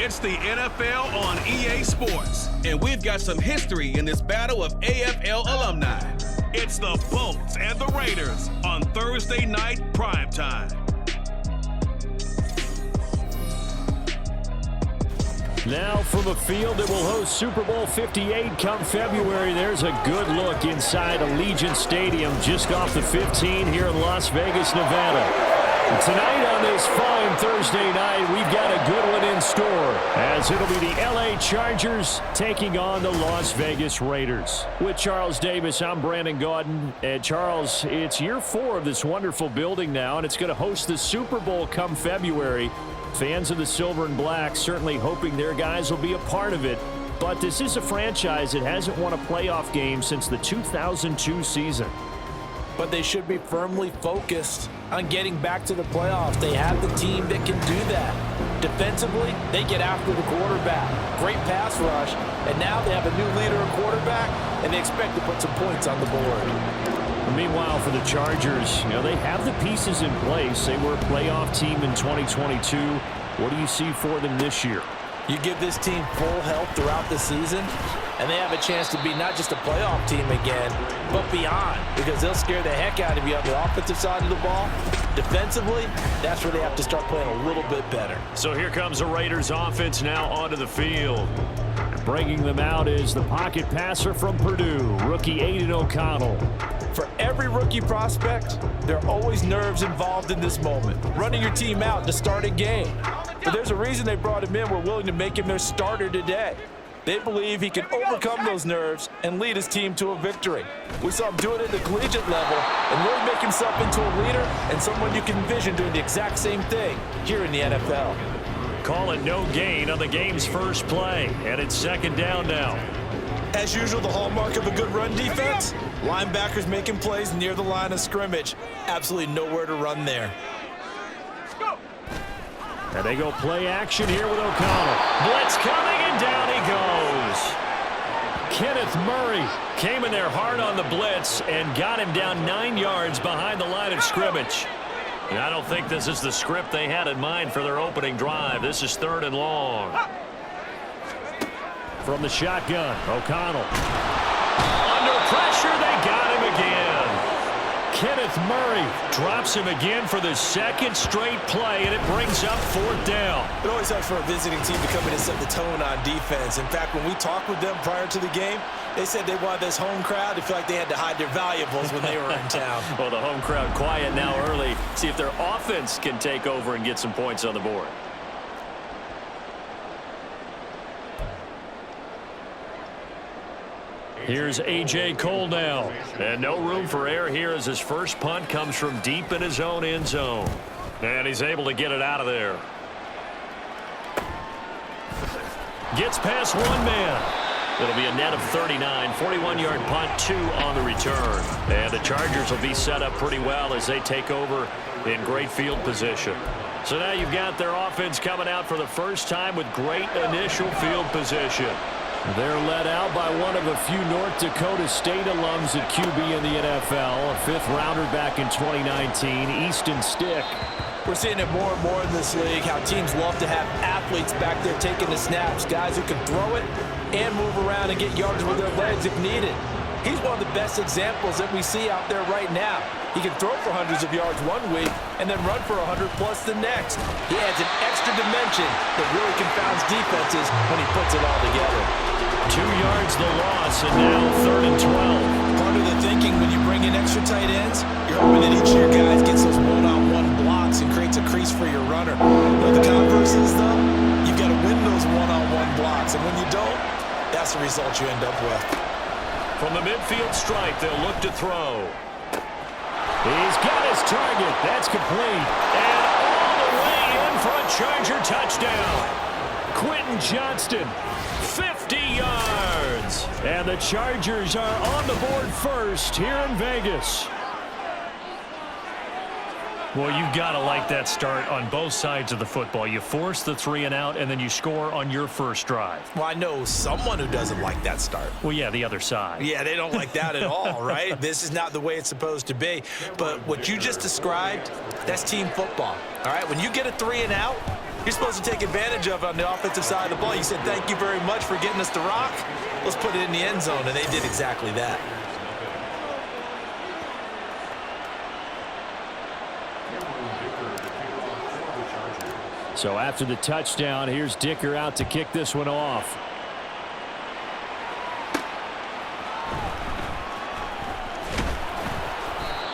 It's the NFL on EA Sports, and we've got some history in this battle of AFL alumni. It's the Bolts and the Raiders on Thursday night primetime. Now from a field that will host Super Bowl 58 come February, there's a good look inside Allegiant Stadium just off the 15 here in Las Vegas, Nevada. Tonight on this fine Thursday night, we've got a good one in store, as it'll be the LA Chargers taking on the Las Vegas Raiders. With Charles Davis, I'm Brandon Gaudin. And Charles, it's year 4 of this wonderful building now, and it's going to host the Super Bowl come February. Fans of the Silver and Black certainly hoping their guys will be a part of it. But this is a franchise that hasn't won a playoff game since the 2002 season. But they should be firmly focused on getting back to the playoffs. They have the team that can do that. Defensively, they get after the quarterback. Great pass rush, and now they have a new leader at quarterback, and they expect to put some points on the board. Meanwhile, for the Chargers, they have the pieces in place. They were a playoff team in 2022. What do you see for them this year? You give this team full health throughout the season, and they have a chance to be not just a playoff team again, but beyond, because they'll scare the heck out of you on the offensive side of the ball. Defensively, that's where they have to start playing a little bit better. So here comes the Raiders offense now onto the field. Bringing them out is the pocket passer from Purdue, rookie Aiden O'Connell. For every rookie prospect, there are always nerves involved in this moment. Running your team out to start a game. But there's a reason they brought him in. We're willing to make him their starter today. They believe he can overcome those nerves and lead his team to a victory. We saw him do it at the collegiate level and really make himself into a leader and someone you can envision doing the exact same thing here in the NFL. Call it no gain on the game's first play, and it's second down now. As usual, the hallmark of a good run defense, linebackers making plays near the line of scrimmage. Absolutely nowhere to run there. And they go play action here with O'Connell. Blitz coming, and down he goes. Kenneth Murray came in there hard on the blitz and got him down 9 yards behind the line of scrimmage. And I don't think this is the script they had in mind for their opening drive. This is 3rd and long. From the shotgun, O'Connell. Under pressure, they got him again. Kenneth Murray drops him again for the second straight play, and it brings up 4th down. It always helps for a visiting team to come in and set the tone on defense. In fact, when we talked with them prior to the game, they said they wanted this home crowd to feel like they had to hide their valuables when they were in town. Well, the home crowd quiet now early. See if their offense can take over and get some points on the board. Here's A.J. Cole now. And no room for error here as his first punt comes from deep in his own end zone. And he's able to get it out of there. Gets past one man. It'll be a net of 39, 41-yard punt, 2 on the return. And the Chargers will be set up pretty well as they take over in great field position. So now you've got their offense coming out for the first time with great initial field position. They're led out by one of a few North Dakota State alums at QB in the NFL, a 5th-rounder back in 2019, Easton Stick. We're seeing it more and more in this league, how teams love to have athletes back there taking the snaps, guys who can throw it and move around and get yards with their legs if needed. He's one of the best examples that we see out there right now. He can throw for hundreds of yards one week and then run for 100-plus the next. He adds an extra dimension that really confounds defenses when he puts it all together. 2 yards the loss, and now 3rd and 12. Part of the thinking when you bring in extra tight ends, you're hoping that each of your guys gets those one-on-one blocks and creates a crease for your runner. But the converse is, though, you've got to win those one-on-one blocks, and when you don't, that's the result you end up with. From the midfield strike, they'll look to throw. He's got his target. That's complete. And all the way in for a Charger touchdown. Quentin Johnston, 50 yards. And the Chargers are on the board first here in Vegas. Well, you've got to like that start on both sides of the football. You force the 3 and out, and then you score on your first drive. Well, I know someone who doesn't like that start. Well, yeah, the other side. Yeah, they don't like that at all, right? This is not the way it's supposed to be. But what you just described, that's team football, all right? When you get a 3 and out, You're supposed to take advantage of it on the offensive side of the ball. You said, thank you very much for getting us the rock. Let's put it in the end zone, and they did exactly that. So after the touchdown, here's Dicker out to kick this one off.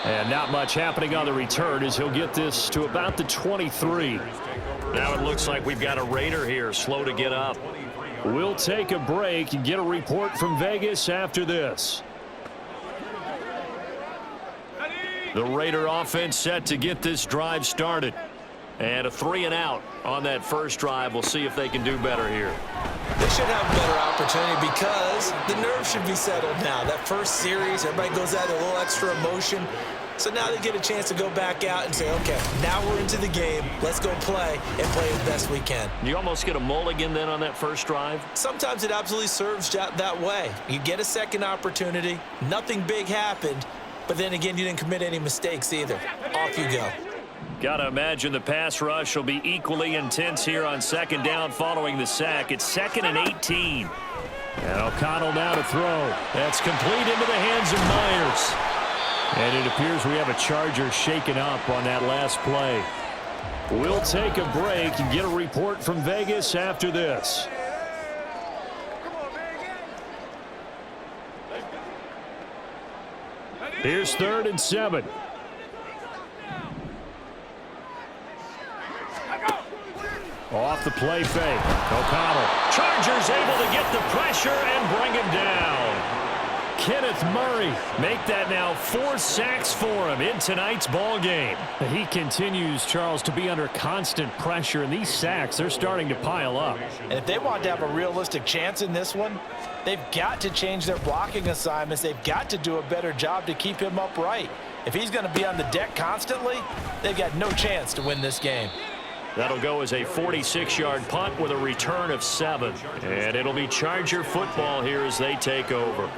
And not much happening on the return as he'll get this to about the 23. Now it looks like we've got a Raider here, slow to get up. We'll take a break and get a report from Vegas after this. The Raider offense set to get this drive started. And a 3-and-out on that first drive. We'll see if they can do better here. They should have a better opportunity because the nerves should be settled now. That first series, everybody goes out with a little extra emotion. So now they get a chance to go back out and say, okay, now we're into the game. Let's go play and play as best we can. You almost get a mulligan then on that first drive? Sometimes it absolutely serves that way. You get a second opportunity. Nothing big happened. But then again, you didn't commit any mistakes either. Off you go. Got to imagine the pass rush will be equally intense here on second down following the sack. It's 2nd and 18. And O'Connell now to throw. That's complete into the hands of Myers. And it appears we have a Charger shaken up on that last play. We'll take a break and get a report from Vegas after this. Here's 3rd and 7. Off the play fake. O'Connell. Chargers able to get the pressure and bring him down. Kenneth Murray make that now 4 sacks for him in tonight's ball game. He continues, Charles, to be under constant pressure, and these sacks, they're starting to pile up. And if they want to have a realistic chance in this one, they've got to change their blocking assignments. They've got to do a better job to keep him upright. If he's going to be on the deck constantly, they've got no chance to win this game. That'll go as a 46-yard punt with a return of 7. And it'll be Charger football here as they take over.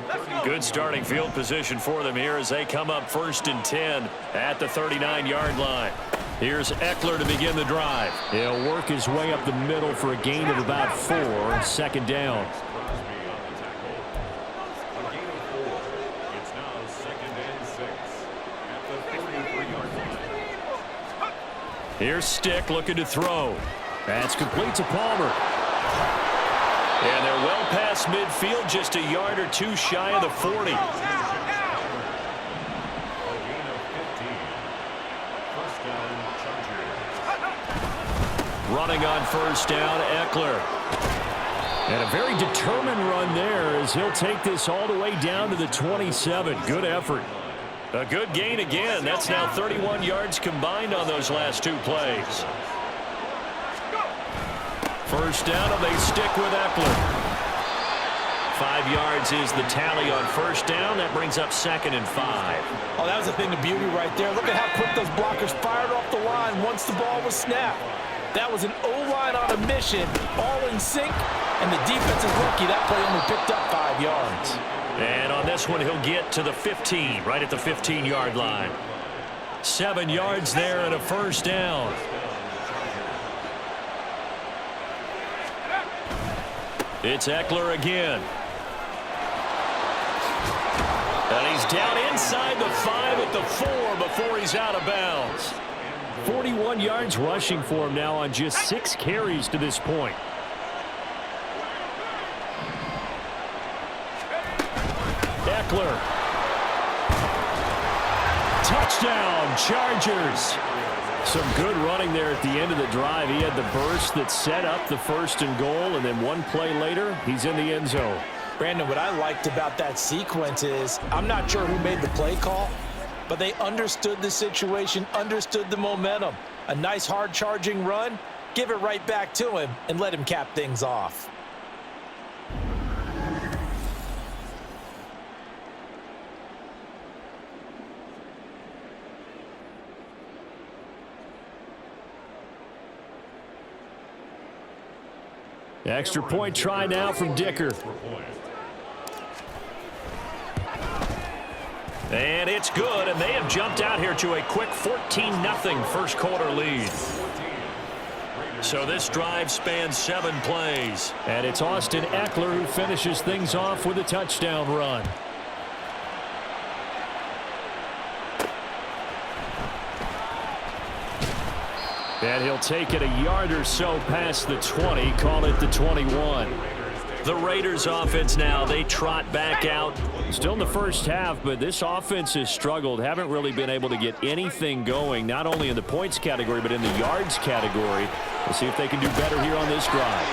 Good starting field position for them here as they come up 1st and 10 at the 39-yard line. Here's Eckler to begin the drive. He'll work his way up the middle for a gain of about 4, 2nd down. Here's Stick looking to throw. That's complete to Palmer. And they're well past midfield, just a yard or 2 shy of the 40. Running on 1st down, Eckler. And a very determined run there as he'll take this all the way down to the 27. Good effort. A good gain again. That's now 31 yards combined on those last 2 plays. 1st down, and they stick with Eckler. 5 yards is the tally on 1st down. That brings up 2nd and 5. Oh, that was a thing of beauty right there. Look at how quick those blockers fired off the line once the ball was snapped. That was an O-line on a mission, all in sync, and the defensive rookie, that play only picked up 5 yards. And on this one, he'll get to the 15, right at the 15-yard line. 7 yards there and a 1st down. It's Eckler again. And he's down inside the 5 at the 4 before he's out of bounds. 41 yards rushing for him now on just 6 carries to this point. Eckler. Touchdown, Chargers. Some good running there at the end of the drive. He had the burst that set up the 1st and goal, and then 1 play later, he's in the end zone. Brandon, what I liked about that sequence is, I'm not sure who made the play call, but they understood the situation, understood the momentum. A nice hard charging run, give it right back to him, and let him cap things off. Extra point try now from Dicker. And it's good, and they have jumped out here to a quick 14-0 first quarter lead. So this drive spans 7 plays. And it's Austin Eckler who finishes things off with a touchdown run. And he'll take it a yard or so past the 20, call it the 21. The Raiders offense now, they trot back out. Still in the first half, but this offense has struggled. Haven't really been able to get anything going, not only in the points category, but in the yards category. We'll see if they can do better here on this drive.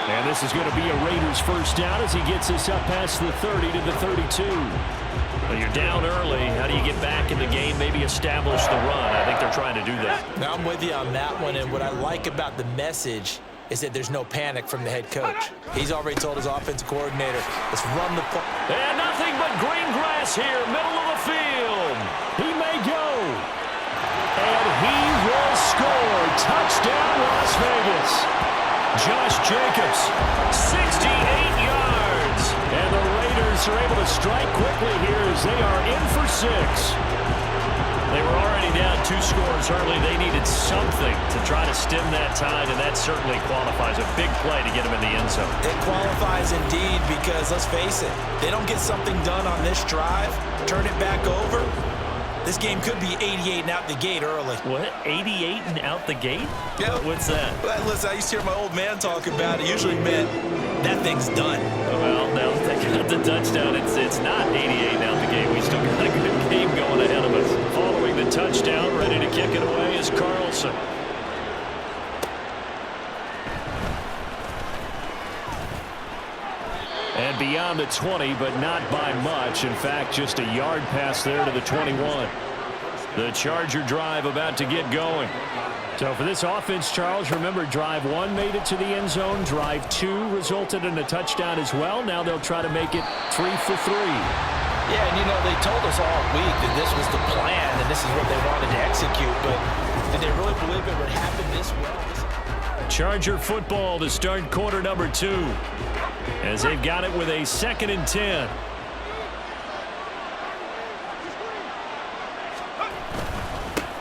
And this is going to be a Raiders first down as he gets us up past the 30 to the 32. Well, you're down early. How do you get back in the game, maybe establish the run? I think they're trying to do that. Now I'm with you on that one, and what I like about the message is that there's no panic from the head coach. He's already told his offensive coordinator, let's run the ball. And nothing but green grass here, middle of the field. He may go. And he will score. Touchdown, Las Vegas. Josh Jacobs, 68 yards. And the Raiders are able to strike quickly here as they are in for 6. They were already down 2 scores early. They needed something to try to stem that tide, and that certainly qualifies. A big play to get them in the end zone. It qualifies indeed because, let's face it, they don't get something done on this drive, turn it back over, this game could be 88 and out the gate early. What? 88 and out the gate? Yeah. What's that? Well, listen, I used to hear my old man talk about it. Usually meant that thing's done. Well, now that they got the touchdown, it's not 88 and out the gate. We still got a good game going ahead of us. Following the touchdown, ready to kick it away is Carlson. And beyond the 20, but not by much. In fact, just a yard pass there to the 21. The Charger drive about to get going. So for this offense, Charles, remember, drive 1 made it to the end zone. Drive 2 resulted in a touchdown as well. Now they'll try to make it 3 for 3. Yeah, and you know, they told us all week that this was the plan and this is what they wanted to execute, but did they really believe it would happen this well? Charger football to start quarter number 2 as they've got it with a 2nd and 10.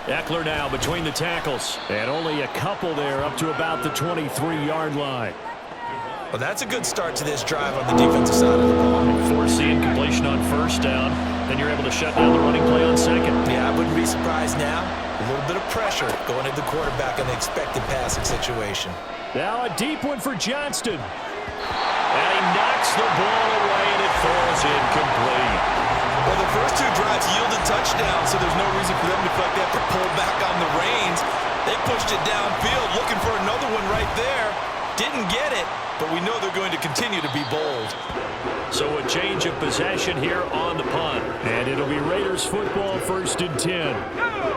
Eckler now between the tackles, and only a couple there up to about the 23-yard line. Well, that's a good start to this drive on the defensive side of the ball. Forcing completion on first down, then you're able to shut down the running play on second. Yeah, I wouldn't be surprised now. A little bit of pressure going at the quarterback in the expected passing situation. Now a deep one for Johnston. And he knocks the ball away, and it falls incomplete. Well, the first 2 drives yielded touchdowns, so there's no reason for them to feel like they have to pull back on the reins. They pushed it downfield, looking for another one right there. Didn't get it, but we know they're going to continue to be bold. So a change of possession here on the punt. And it'll be Raiders football, 1st and 10.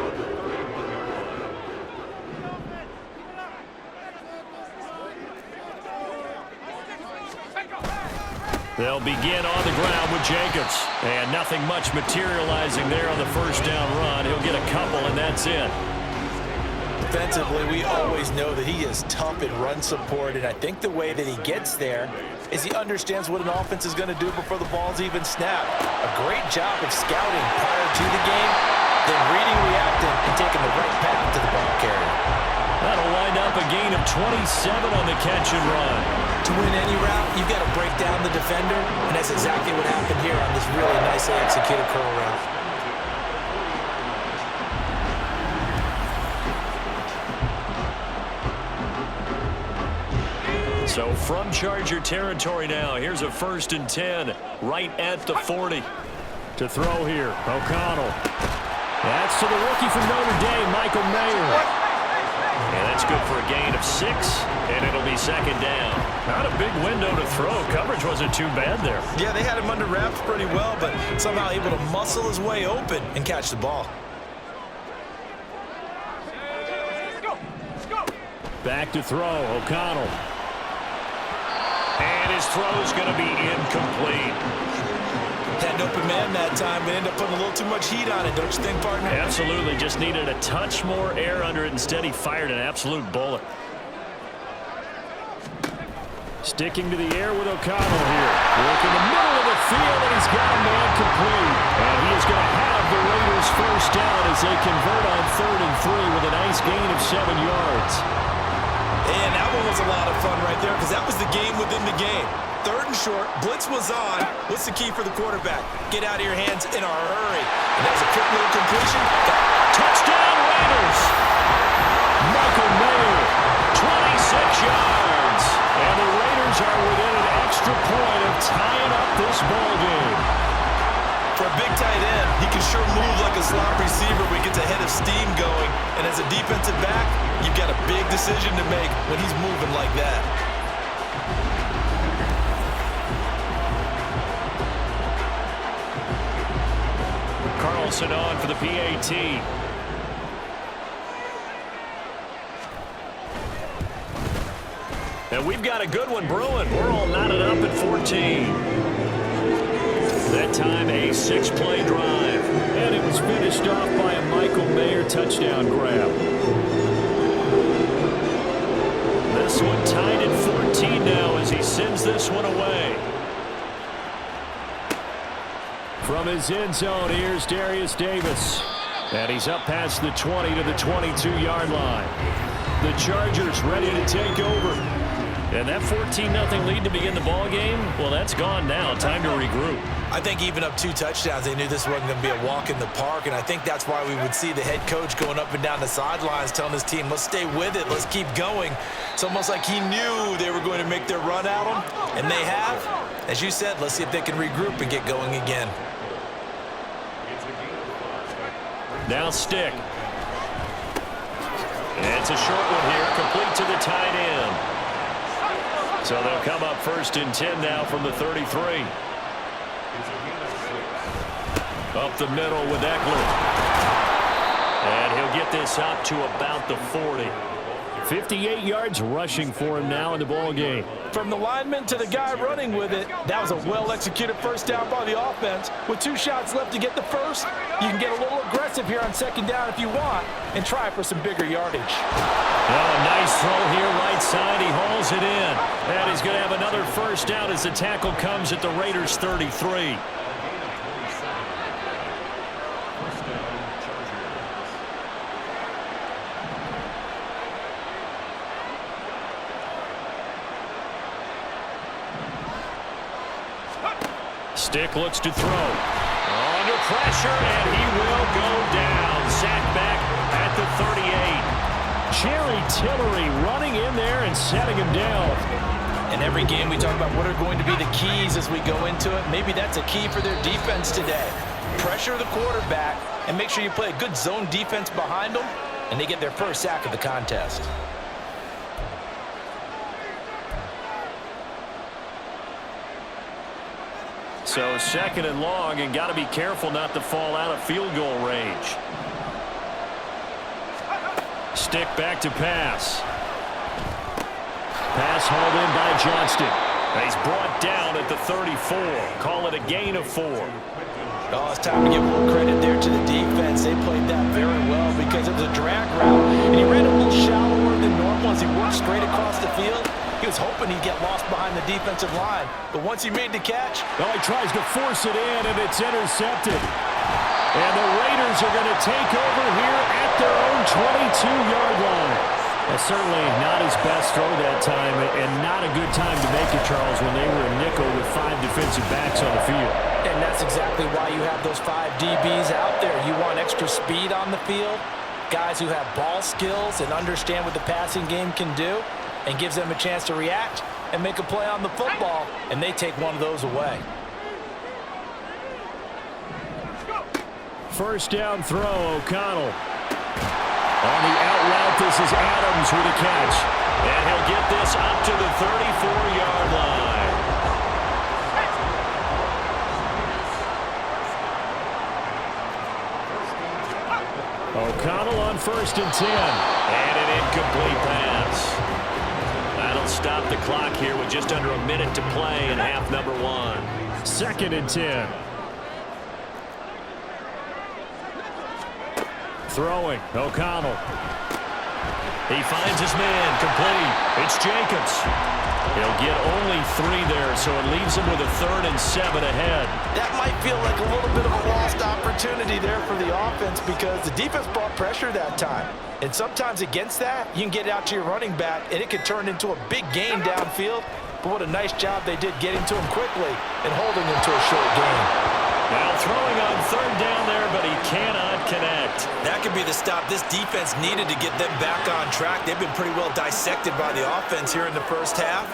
They'll begin on the ground with Jacobs. And nothing much materializing there on the first down run. He'll get a couple, and that's it. Defensively, we always know that he is tough in run support, and I think the way that he gets there is he understands what an offense is going to do before the ball's even snapped. A great job of scouting prior to the game, then reading, reacting, and taking the right path to the ball carrier. That'll wind up a gain of 27 on the catch and run. To win any route, you've got to break down the defender, and that's exactly what happened here on this really nicely executed curl route. So from Charger territory now, here's a 1st and 10 right at the 40. To throw here, O'Connell. That's to the rookie from Notre Dame, Michael Mayer. And that's good for a gain of 6, and it'll be 2nd down. Not a big window to throw. Coverage wasn't too bad there. Yeah, they had him under wraps pretty well, but somehow able to muscle his way open and catch the ball. Back to throw, O'Connell. And his throw's going to be incomplete. Had an open man that time, but ended up putting a little too much heat on it, don't you think, partner? Absolutely. Just needed a touch more air under it. Instead, he fired an absolute bullet. Sticking to the air with O'Connell here. Work in the middle of the field, and he's got a man complete. And he is going to have the Raiders first down as they convert on 3rd and 3 with a nice gain of 7 yards. And that one was a lot of fun right there because that was the game within the game. 3rd and short, blitz was on. What's the key for the quarterback? Get out of your hands in a hurry. And that was a quick little completion. Touchdown Raiders! Michael Mayer, 26 yards. And the Raiders are within an extra point of tying up this ball game. For a big tight end, he can sure move like a slot receiver when he gets a head of steam going. And as a defensive back, you've got a big decision to make when he's moving like that. Carlson on for the PAT. And we've got a good one brewing. We're all knotted up at 14. That time a 6-play drive. And it was finished off by a Michael Mayer touchdown grab. This one tied at 14 now as he sends this one away. From his end zone, here's Darius Davis. And he's up past the 20 to the 22-yard line. The Chargers ready to take over. And that 14-0 lead to begin the ball game, well, that's gone now. Time to regroup. I think even up 2 touchdowns, they knew this wasn't going to be a walk in the park, and I think that's why we would see the head coach going up and down the sidelines telling his team, let's stay with it, let's keep going. It's almost like he knew they were going to make their run at him, and they have. As you said, let's see if they can regroup and get going again. Now Stick. And it's a short one here, complete to the tight end. So they'll come up 1st and 10 now from the 33. Up the middle with Eckler. And he'll get this up to about the 40. 58 yards rushing for him now in the ball game. From the lineman to the guy running with it, that was a well-executed first down by the offense. With 2 shots left to get the first, you can get a little aggressive here on 2nd down if you want and try for some bigger yardage. Well, a nice throw here right side. He hauls it in. And he's going to have another first down as the tackle comes at the Raiders' 33. Stick looks to throw. Under pressure, and he will go down. Sacked back at the 38. Jerry Tillery running in there and setting him down. In every game we talk about what are going to be the keys as we go into it. Maybe that's a key for their defense today. Pressure the quarterback and make sure you play a good zone defense behind them, and they get their first sack of the contest. So 2nd and long, and got to be careful not to fall out of field goal range. Stick back to pass. Pass hauled in by Johnston. He's brought down at the 34. Call it a gain of 4. Oh, it's time to give more credit there to the defense. They played that very well because it was a drag route, and he ran a little shallower than normal as he worked straight across the field. He was hoping he'd get lost behind the defensive line, but once he made the catch... Well, he tries to force it in, and it's intercepted. And the Raiders are going to take over here at their own 22-yard line. Certainly not his best throw that time, and not a good time to make it, Charles, when they were a nickel with 5 defensive backs on the field. And that's exactly why you have those 5 DBs out there. You want extra speed on the field, guys who have ball skills and understand what the passing game can do, and gives them a chance to react and make a play on the football, and they take one of those away. First down throw, O'Connell. On the out route, this is Adams with a catch. And he'll get this up to the 34-yard line. O'Connell on 1st and 10. And an incomplete pass. That'll stop the clock here with just under a minute to play in half number 1. 2nd and 10. Throwing, O'Connell. He finds his man, complete. It's Jacobs. He'll get only 3 there, so it leaves him with a 3rd and 7 ahead. That might feel like a little bit of a lost opportunity there for the offense because the defense brought pressure that time. And sometimes against that, you can get out to your running back, and it could turn into a big gain downfield. But what a nice job they did getting to him quickly and holding him to a short gain. Now throwing on 3rd down there, but he cannot connect. That could be the stop this defense needed to get them back on track. They've been pretty well dissected by the offense here in the first half.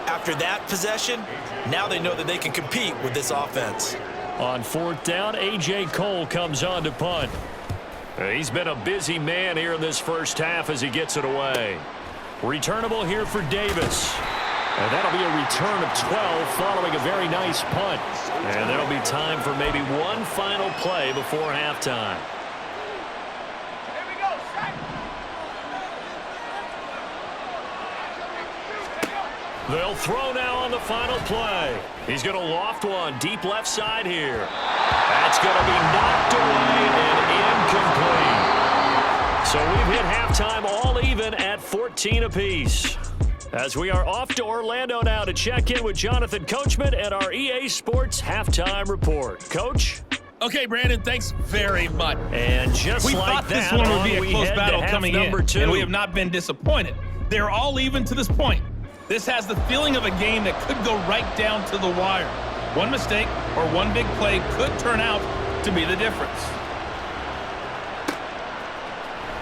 After that possession, now they know that they can compete with this offense. On 4th down, A.J. Cole comes on to punt. He's been a busy man here in this first half as he gets it away. Returnable here for Davis. And that'll be a return of 12 following a very nice punt. And there'll be time for maybe one final play before halftime. They'll throw now on the final play. He's going to loft one deep left side here. That's going to be knocked away and incomplete. So we've hit halftime all even at 14 apiece. As we are off to Orlando now to check in with Jonathan Coachman and our EA Sports halftime report. Coach? Okay, Brandon, thanks very much. And just we like thought that, this one would be a close battle coming in, and we have not been disappointed. They're all even to this point. This has the feeling of a game that could go right down to the wire. One mistake or one big play could turn out to be the difference.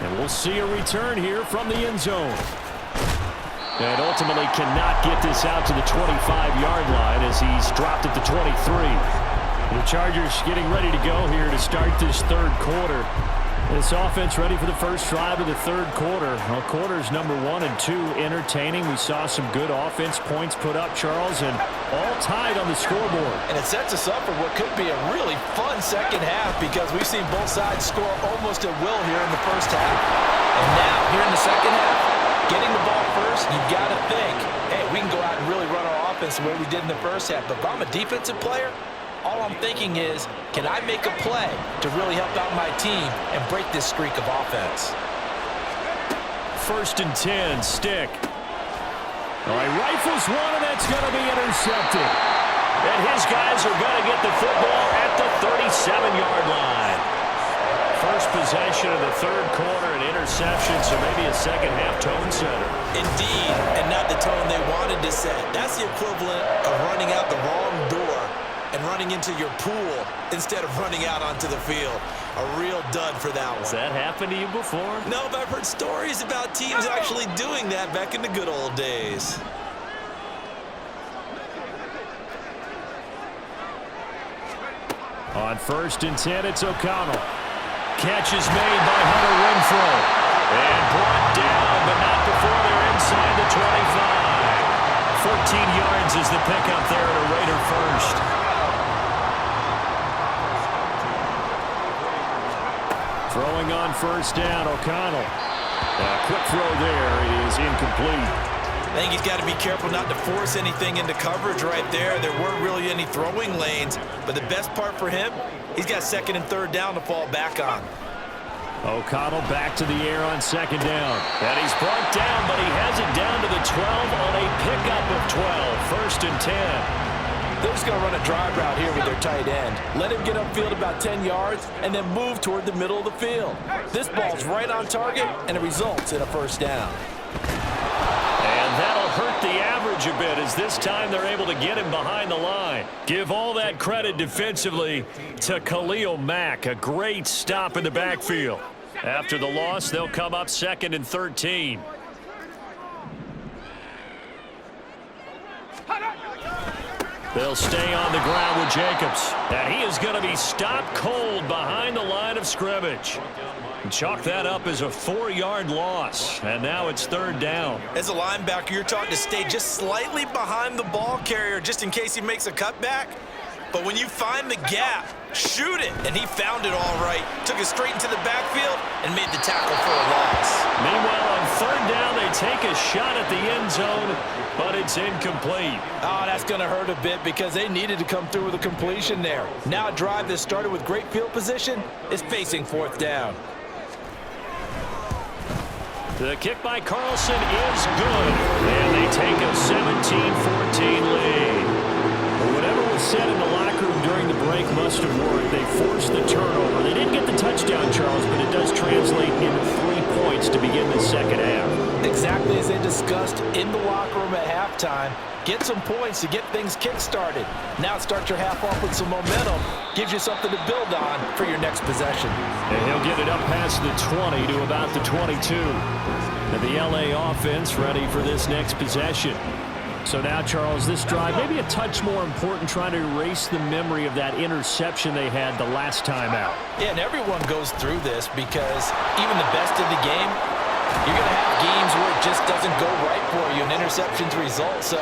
And we'll see a return here from the end zone. And ultimately cannot get this out to the 25-yard line as he's dropped at the 23. The Chargers getting ready to go here to start this 3rd quarter. This offense ready for the first drive of the 3rd quarter. Well, quarters number 1 and 2 entertaining. We saw some good offense points put up, Charles, and all tied on the scoreboard. And it sets us up for what could be a really fun second half because we've seen both sides score almost at will here in the first half. And now, here in the second half, getting the ball first, you got to think, hey, we can go out and really run our offense the way we did in the first half. But if I'm a defensive player, all I'm thinking is, can I make a play to really help out my team and break this streak of offense? 1st and 10, Stick. All right, rifles one, and that's going to be intercepted. And his guys are going to get the football at the 37-yard line. First possession of the 3rd quarter, an interception, so maybe a second-half tone setter. Indeed, and not the tone they wanted to set. That's the equivalent of running out the wrong door and running into your pool instead of running out onto the field. A real dud for that one. Has that happened to you before? No, but I've heard stories about teams actually doing that back in the good old days. On 1st and 10, it's O'Connell. Catch is made by Hunter Renfrow. And brought down, but not before they're inside the 25. 14 yards is the pickup there at a Raider first. Throwing on 1st down, O'Connell. A quick throw there. It is incomplete. I think he's got to be careful not to force anything into coverage right there. There weren't really any throwing lanes, but the best part for him, he's got 2nd and 3rd down to fall back on. O'Connell back to the air on 2nd down. And he's brought down, but he has it down to the 12 on a pickup of 12. 1st and 10. They're just going to run a drive route here with their tight end. Let him get upfield about 10 yards and then move toward the middle of the field. This ball's right on target, and it results in a 1st down. And that'll hurt the average a bit as this time they're able to get him behind the line. Give all that credit defensively to Khalil Mack. A great stop in the backfield. After the loss, they'll come up 2nd and 13. They'll stay on the ground with Jacobs. And he is going to be stopped cold behind the line of scrimmage. Chalk that up as a 4-yard loss. And now it's 3rd down. As a linebacker, you're taught to stay just slightly behind the ball carrier just in case he makes a cutback. But when you find the gap, shoot it. And he found it all right. Took it straight into the backfield and made the tackle for a loss. Meanwhile, on 3rd down, they take a shot at the end zone, but it's incomplete. Oh, that's going to hurt a bit because they needed to come through with a completion there. Now a drive that started with great field position is facing 4th down. The kick by Carlson is good. And they take a 17-14 lead. Whatever was said in the locker room during the break must have worked. They forced the turnover. They didn't get the touchdown, Charles, but it does translate into 3 points to begin the second half. Exactly as they discussed in the locker room at halftime. Get some points to get things kick-started. Now start your half off with some momentum. Gives you something to build on for your next possession. And he'll get it up past the 20 to about the 22. And the LA offense ready for this next possession. So now, Charles, this drive maybe a touch more important, trying to erase the memory of that interception they had the last time out. Yeah, and everyone goes through this because even the best of the game, you're going to have games where it just doesn't go right for you, and interceptions result. So,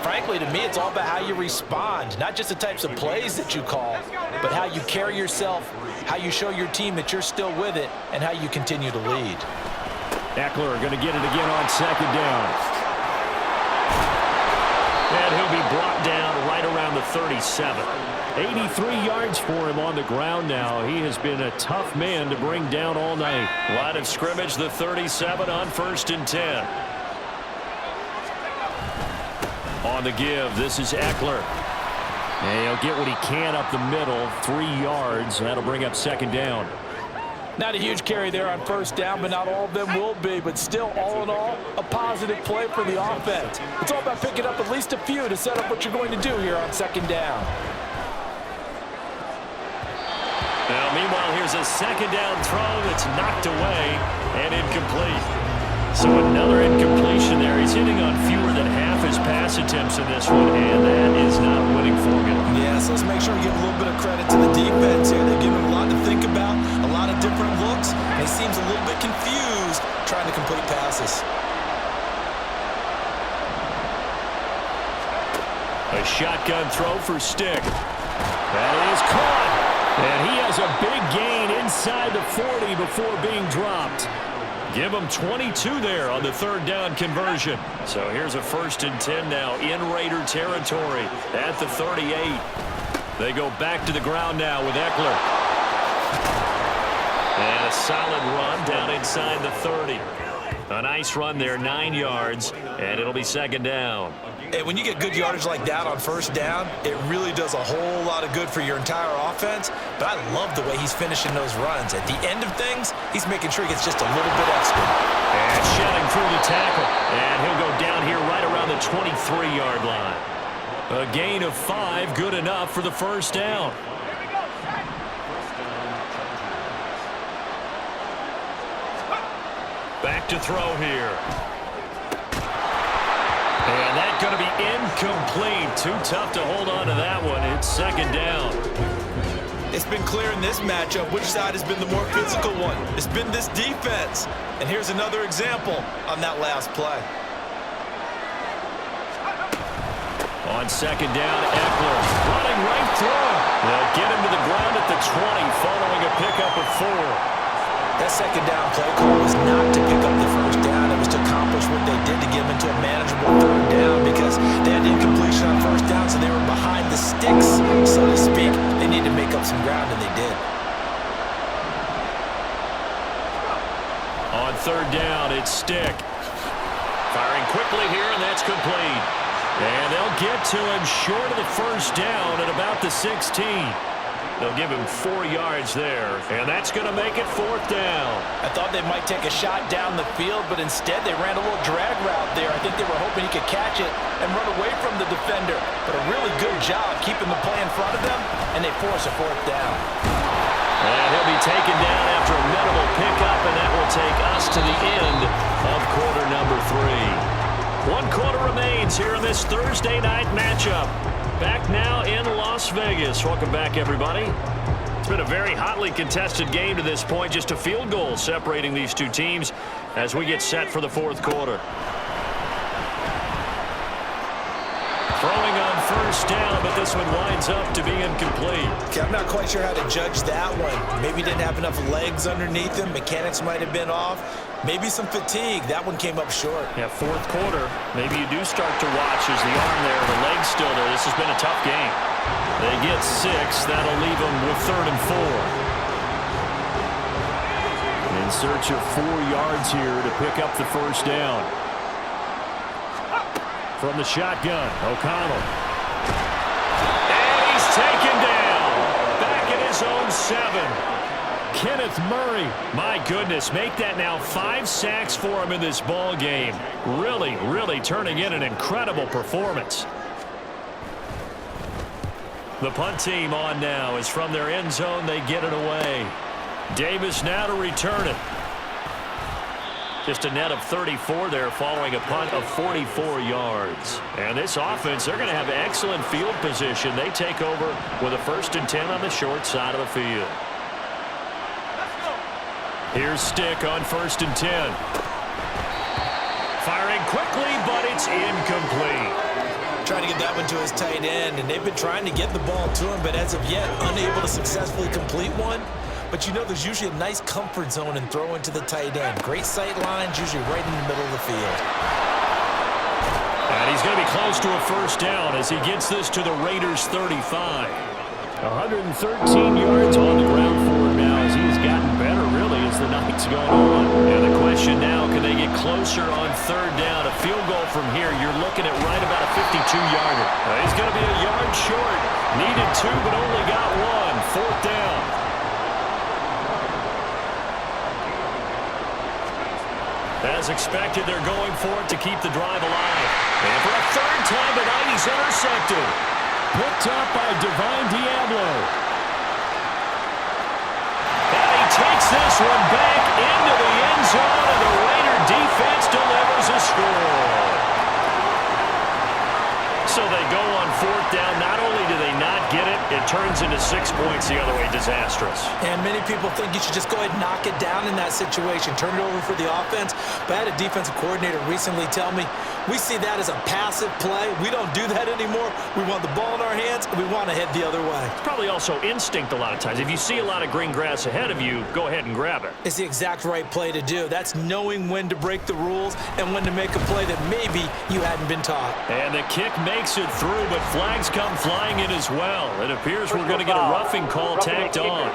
frankly, to me, it's all about how you respond, not just the types of plays that you call, but how you carry yourself, how you show your team that you're still with it, and how you continue to lead. Eckler going to get it again on second down. And he'll be brought down right around the 37. 83 yards for him on the ground now. He has been a tough man to bring down all night. Line of scrimmage, the 37 on 1st and 10. On the give, this is Eckler. And he'll get what he can up the middle, 3 yards. That'll bring up second down. Not a huge carry there on first down, but not all of them will be. But still, all in all, a positive play for the offense. It's all about picking up at least a few to set up what you're going to do here on second down. Now, meanwhile, here's a second down throw that's knocked away and incomplete. So another incompletion there. He's hitting on fewer than half his pass attempts in this one, and that is not a winning formula. Yeah, so let's make sure we give a little bit of credit to the defense here. They give him a lot to think about, a lot of different looks, and he seems a little bit confused trying to complete passes. A shotgun throw for Stick. That is caught. And he has a big gain inside the 40 before being dropped. Give him 22 there on the third down conversion. So here's a 1st and 10 now in Raider territory at the 38. They go back to the ground now with Eckler. And a solid run down inside the 30. A nice run there, 9 yards, and it'll be second down. And when you get good yardage like that on first down, it really does a whole lot of good for your entire offense. But I love the way he's finishing those runs. At the end of things, he's making sure he gets just a little bit extra. And shedding through the tackle. And he'll go down here right around the 23-yard line. A gain of 5, good enough for the first down. Back to throw here. And that's going to be incomplete. Too tough to hold on to that one. It's second down. It's been clear in this matchup which side has been the more physical one. It's been this defense. And here's another example on that last play. On second down, Eckler running right through him. They'll get him to the ground at the 20 following a pickup of 4. That second down play call was not to pick up the first down. It was to accomplish what they did to get them into a manageable third down because they had incompletion on first down, so they were behind the sticks, so to speak. They needed to make up some ground, and they did. On third down, it's Stick. Firing quickly here, and that's complete. And they'll get to him short of the first down at about the 16. They'll give him 4 yards there, and that's going to make it fourth down. I thought they might take a shot down the field, but instead they ran a little drag route there. I think they were hoping he could catch it and run away from the defender. But a really good job keeping the play in front of them, and they force a fourth down. And he'll be taken down after a minimal pickup, and that will take us to the end of quarter number 3. 1 quarter remains here in this Thursday night matchup. Back now in Las Vegas. Welcome back, everybody. It's been a very hotly contested game to this point. Just a field goal separating these two teams as we get set for the fourth quarter. Throwing on first down, but this one winds up to be incomplete. Okay, I'm not quite sure how to judge that one. Maybe didn't have enough legs underneath him. Mechanics might have been off. Maybe some fatigue. That one came up short. Yeah, fourth quarter. Maybe you do start to watch as the arm there, the leg's still there. This has been a tough game. They get 6. That'll leave them with 3rd and 4. And In search of 4 yards here to pick up the first down. From the shotgun, O'Connell. And he's taken down. Back at his own 7. Kenneth Murray. My goodness, make that now 5 sacks for him in this ball game. Really turning in an incredible performance. The punt team on now is from their end zone. They get it away. Davis now to return it. Just a net of 34 there following a punt of 44 yards. And this offense, they're going to have excellent field position. They take over with a 1st and 10 on the short side of the field. Here's Stick on 1st and 10. Firing quickly, but it's incomplete. Trying to get that one to his tight end, and they've been trying to get the ball to him, but as of yet, unable to successfully complete one. But you know there's usually a nice comfort zone in throwing to the tight end. Great sight lines, usually right in the middle of the field. And he's going to be close to a 1st down as he gets this to the Raiders' 35. 113 yards on the ground for him now as he's gotten better, really, as the night's gone on. And the question now, can they get closer on 3rd down? A field goal from here, you're looking at right about a 52-yarder. He's going to be a yard short. Needed 2, but only got 1. 4th down. As expected, they're going for it to keep the drive alive. And for a 3rd time tonight, he's intercepted. Picked up by Divine Diablo. And he takes this one back into the end zone, and the Raider defense delivers a score. So they go on 4th down. Not only do they not get it, it turns into 6 points the other way. Disastrous. And many people think you should just go ahead and knock it down in that situation. Turn it over for the offense. But I had a defensive coordinator recently tell me, we see that as a passive play. We don't do that anymore. We want the ball in our hands, and we want to head the other way. It's probably also instinct a lot of times. If you see a lot of green grass ahead of you, go ahead and grab it. It's the exact right play to do. That's knowing when to break the rules and when to make a play that maybe you hadn't been taught. And the kick makes it through, but flags come flying in as well. It appears we're going to get a roughing call tacked on.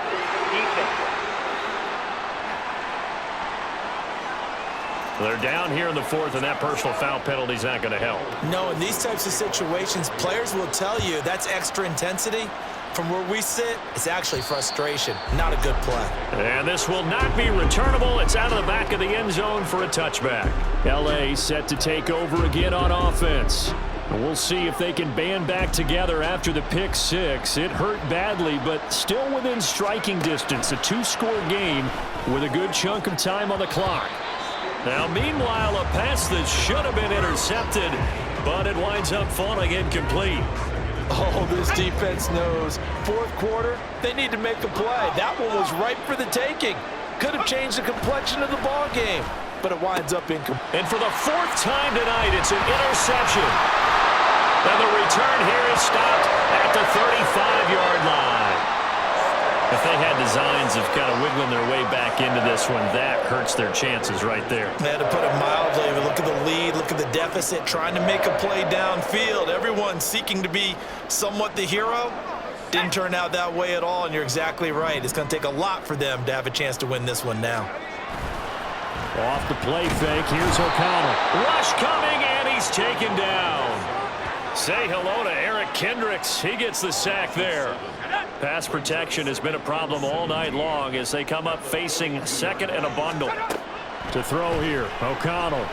They're down here in the 4th, and that personal foul penalty is not going to help. No, in these types of situations, players will tell you that's extra intensity. From where we sit, it's actually frustration, not a good play. And this will not be returnable. It's out of the back of the end zone for a touchback. L.A. set to take over again on offense. We'll see if they can band back together after the pick 6. It hurt badly, but still within striking distance. A 2-score game with a good chunk of time on the clock. Now, meanwhile, a pass that should have been intercepted, but it winds up falling incomplete. Oh, this defense knows. 4th quarter, they need to make a play. That one was ripe for the taking. Could have changed the complexion of the ball game, but it winds up incomplete. And for the 4th time tonight, it's an interception. And the return here is stopped at the 35-yard line. If they had designs of kind of wiggling their way back into this one, that hurts their chances right there. They had to put it mildly. Look at the lead, look at the deficit, trying to make a play downfield. Everyone seeking to be somewhat the hero. Didn't turn out that way at all, and you're exactly right. It's going to take a lot for them to have a chance to win this one now. Off the play fake, here's O'Connell. Rush coming, and he's taken down. Say hello to Eric Kendricks. He gets the sack there. Pass protection has been a problem all night long as they come up facing 2nd and a bundle. To throw here, O'Connell.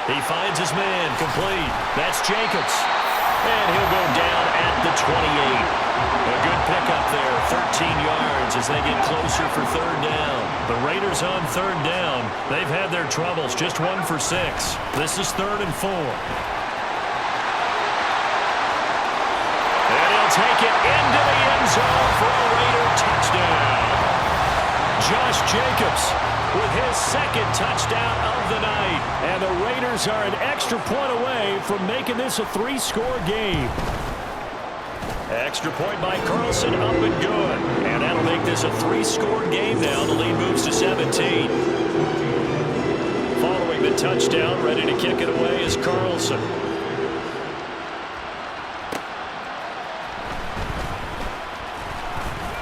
He finds his man, complete. That's Jacobs. And he'll go down at the 28. A good pickup there, 13 yards as they get closer for 3rd down. The Raiders on 3rd down. They've had their troubles, just 1 for 6. This is 3rd and 4. Take it into the end zone for a Raider touchdown. Josh Jacobs with his 2nd touchdown of the night. And the Raiders are an extra point away from making this a 3-score game. Extra point by Carlson, up and good. And that'll make this a 3-score game now. The lead moves to 17. Following the touchdown, ready to kick it away is Carlson.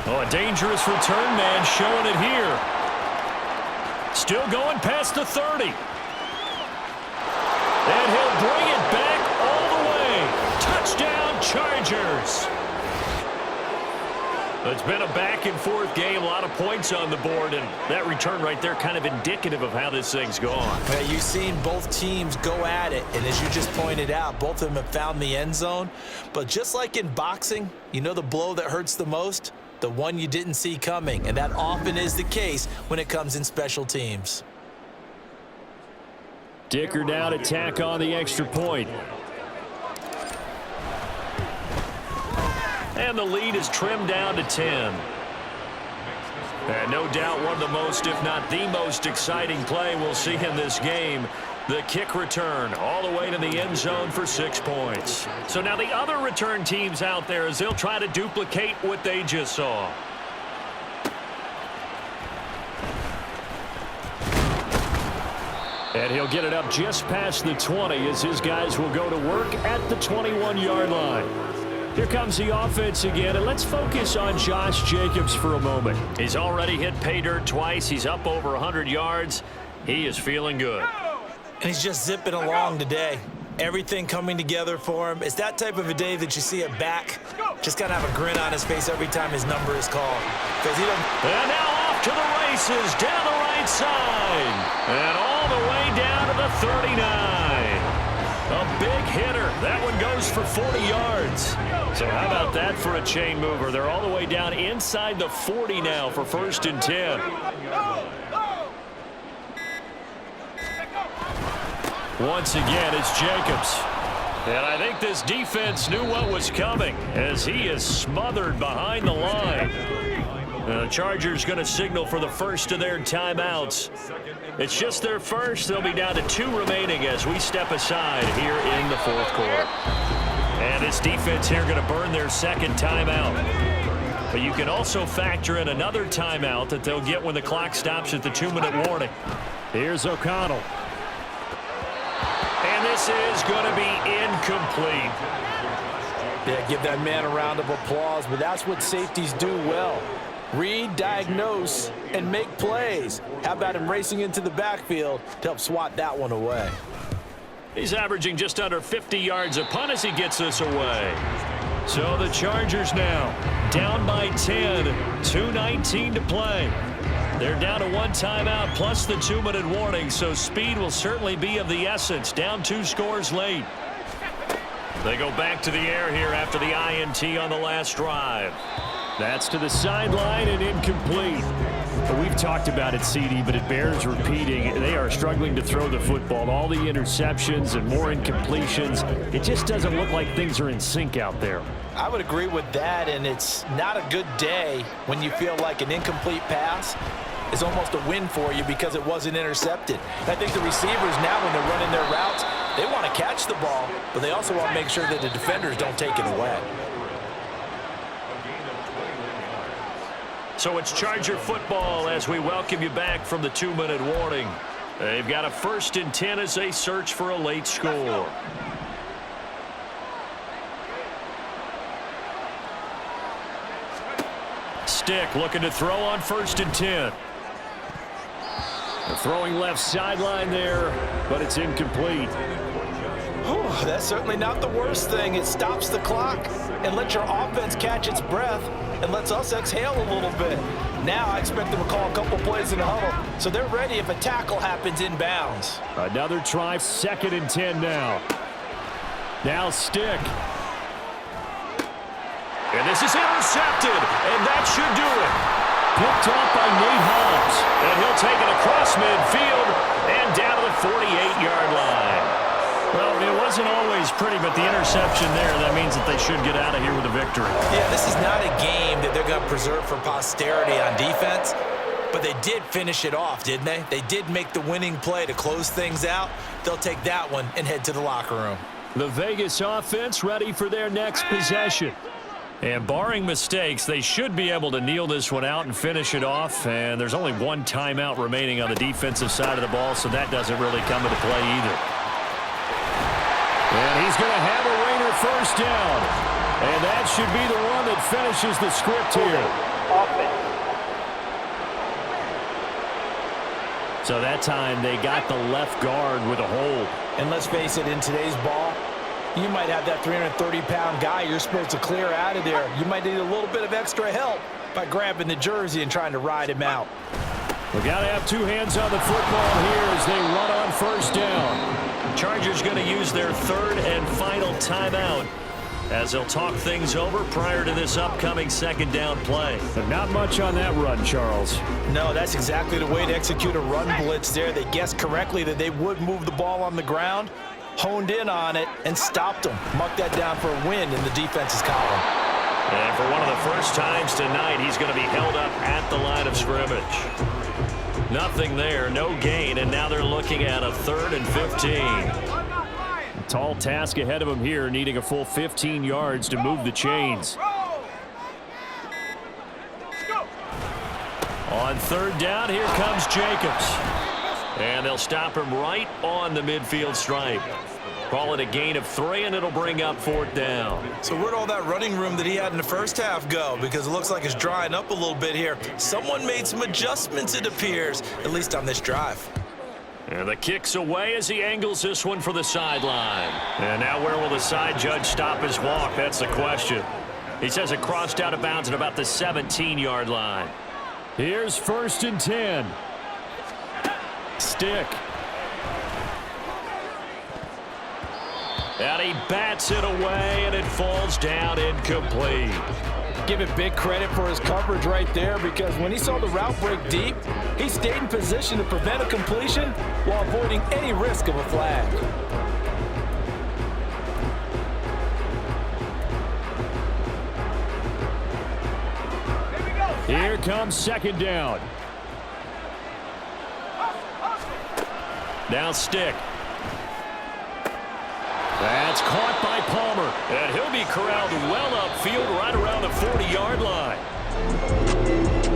Oh, a dangerous return man showing it here. Still going past the 30. And he'll bring it back all the way. Touchdown, Chargers. It's been a back-and-forth game, a lot of points on the board, and that return right there kind of indicative of how this thing's gone. Well, you've seen both teams go at it, and as you just pointed out, both of them have found the end zone. But just like in boxing, you know the blow that hurts the most? The one you didn't see coming, and that often is the case when it comes in special teams. Dicker now to tack on the extra point. And the lead is trimmed down to 10. And no doubt one of the most, if not the most exciting play we'll see in this game. The kick return all the way to the end zone for 6 points. So now the other return teams out there as they'll try to duplicate what they just saw. And he'll get it up just past the 20 as his guys will go to work at the 21-yard line. Here comes the offense again, and let's focus on Josh Jacobs for a moment. He's already hit pay dirt twice. He's up over 100 yards. He is feeling good. And he's just zipping along today. Everything coming together for him. It's that type of a day that you see a back just kind of have a grin on his face every time his number is called. Because he doesn't. And now off to the races down the right side. And all the way down to the 39. A big hitter. That one goes for 40 yards. So how about that for a chain mover? They're all the way down inside the 40 now for 1st and 10. Once again, it's Jacobs. And I think this defense knew what was coming as he is smothered behind the line. The Chargers going to signal for the first of their timeouts. It's just their first. They'll be down to 2 remaining as we step aside here in the 4th quarter. And this defense here going to burn their 2nd timeout. But you can also factor in another timeout that they'll get when the clock stops at the 2-minute warning. Here's O'Connell. And this is going to be incomplete. Yeah, give that man a round of applause, but that's what safeties do well. Read, diagnose, and make plays. How about him racing into the backfield to help swat that one away? He's averaging just under 50 yards a punt as he gets this away. So the Chargers now down by 10, 2:19 to play. They're down to 1 timeout plus the 2-minute warning, so speed will certainly be of the essence. Down 2 scores late. They go back to the air here after the INT on the last drive. That's to the sideline and incomplete. We've talked about it, CD, but it bears repeating. They are struggling to throw the football. All the interceptions and more incompletions. It just doesn't look like things are in sync out there. I would agree with that, and it's not a good day when you feel like an incomplete pass is almost a win for you because it wasn't intercepted. And I think the receivers now, when they're running their routes, they want to catch the ball, but they also want to make sure that the defenders don't take it away. So it's Charger football as we welcome you back from the 2-minute warning. They've got a 1st and 10 as they search for a late score. Stick looking to throw on 1st and 10. The throwing left sideline there, but it's incomplete. Whew, that's certainly not the worst thing. It stops the clock and lets your offense catch its breath and lets us exhale a little bit. Now I expect them to call a couple plays in the huddle, so they're ready if a tackle happens inbounds. Another try, 2nd and 10 now. Now Stick. And this is intercepted, and that should do it. Picked off by Nate Hobbs, and he'll take it across midfield and down to the 48-yard line. Well, it wasn't always pretty, but the interception there, that means that they should get out of here with a victory. Yeah, this is not a game that they're going to preserve for posterity on defense, but they did finish it off, didn't they? They did make the winning play to close things out. They'll take that one and head to the locker room. The Vegas offense ready for their next possession. And barring mistakes, they should be able to kneel this one out and finish it off. And there's only 1 timeout remaining on the defensive side of the ball, so that doesn't really come into play either. And he's going to have a Raider 1st down. And that should be the one that finishes the script here. So that time they got the left guard with a hold. And let's face it, in today's ball, you might have that 330-pound guy you're supposed to clear out of there. You might need a little bit of extra help by grabbing the jersey and trying to ride him out. We got to have two hands on the football here as they run on first down. Chargers going to use their third and final timeout as they'll talk things over prior to this upcoming second down play. But not much on that run, Charles. No, that's exactly the way to execute a run blitz there. They guessed correctly that they would move the ball on the ground, honed in on it, and stopped them. Mark that down for a win in the defense's column. And for one of the first times tonight, he's going to be held up at the line of scrimmage. Nothing there, no gain, and now they're looking at a 3rd and 15. Tall task ahead of him here, needing a full 15 yards to move the chains. On 3rd down, here comes Jacobs. And they'll stop him right on the midfield stripe. Call it a gain of 3, and it'll bring up 4th down. So where'd all that running room that he had in the first half go? Because it looks like it's drying up a little bit here. Someone made some adjustments, it appears, at least on this drive. And the kick's away as he angles this one for the sideline. And now where will the side judge stop his walk? That's the question. He says it crossed out of bounds at about the 17-yard line. Here's 1st and 10. Stick. And he bats it away, and it falls down incomplete. Give it big credit for his coverage right there, because when he saw the route break deep, he stayed in position to prevent a completion while avoiding any risk of a flag. Here comes 2nd down. Now Stick. That's caught by Palmer. And he'll be corralled well upfield right around the 40-yard line.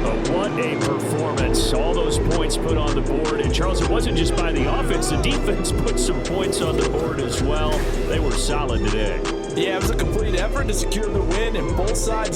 But what a performance. All those points put on the board. And, Charles, it wasn't just by the offense. The defense put some points on the board as well. They were solid today. Yeah, it was a complete effort to secure the win, and both sides of